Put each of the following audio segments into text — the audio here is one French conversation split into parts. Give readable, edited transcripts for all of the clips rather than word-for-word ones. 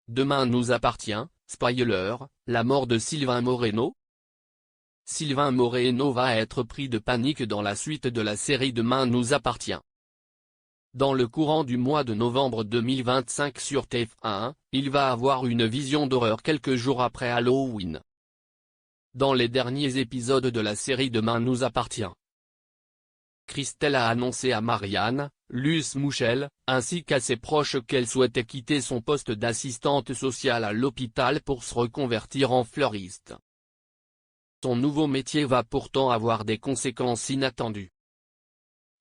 Demain nous appartient, spoiler, la mort de Sylvain Moreno. Sylvain Moreno va être pris de panique dans la suite de la série Demain nous appartient. Dans le courant du mois de novembre 2025 sur TF1, il va avoir une vision d'horreur quelques jours après Halloween. Dans les derniers épisodes de la série Demain nous appartient, Christelle a annoncé à Marianne, Luce Mouchel, ainsi qu'à ses proches qu'elle souhaitait quitter son poste d'assistante sociale à l'hôpital pour se reconvertir en fleuriste. Son nouveau métier va pourtant avoir des conséquences inattendues.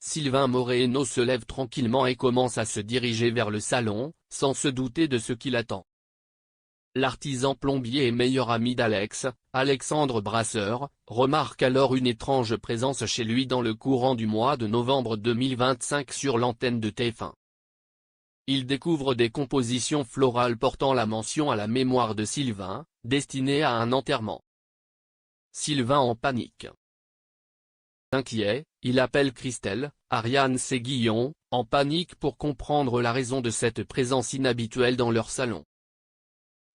Sylvain Moreno se lève tranquillement et commence à se diriger vers le salon, sans se douter de ce qui l'attend. L'artisan plombier et meilleur ami d'Alex, Alexandre Brasseur, remarque alors une étrange présence chez lui dans le courant du mois de novembre 2025 sur l'antenne de TF1. Il découvre des compositions florales portant la mention à la mémoire de Sylvain, destinées à un enterrement. Sylvain en panique. Inquiet, il appelle Christelle, Ariane Séguillon, en panique pour comprendre la raison de cette présence inhabituelle dans leur salon.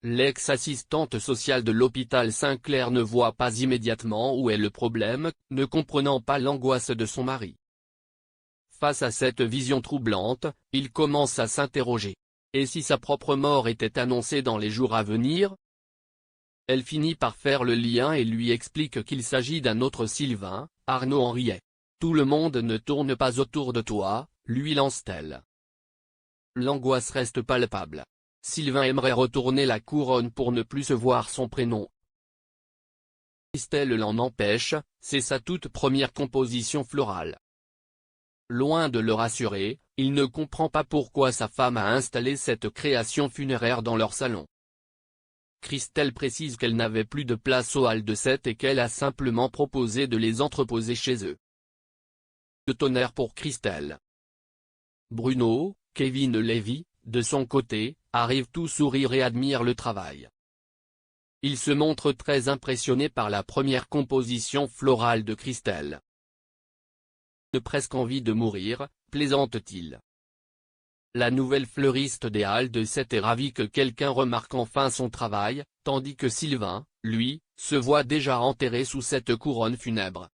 L'ex-assistante sociale de l'hôpital Saint-Clair ne voit pas immédiatement où est le problème, ne comprenant pas l'angoisse de son mari. Face à cette vision troublante, il commence à s'interroger. Et si sa propre mort était annoncée dans les jours à venir? Elle finit par faire le lien et lui explique qu'il s'agit d'un autre Sylvain, Arnaud Henriet. Tout le monde ne tourne pas autour de toi, lui lance-t-elle. L'angoisse reste palpable. Sylvain aimerait retourner la couronne pour ne plus se voir son prénom. Christelle l'en empêche, c'est sa toute première composition florale. Loin de le rassurer, il ne comprend pas pourquoi sa femme a installé cette création funéraire dans leur salon. Christelle précise qu'elle n'avait plus de place au hall de 7 et qu'elle a simplement proposé de les entreposer chez eux. De tonnerre pour Christelle. Bruno, Kevin Lévy, de son côté, arrive tout sourire et admire le travail. Il se montre très impressionné par la première composition florale de Christelle. Presque envie de mourir, plaisante-t-il. La nouvelle fleuriste des Halles de 7 est ravie que quelqu'un remarque enfin son travail, tandis que Sylvain, lui, se voit déjà enterré sous cette couronne funèbre.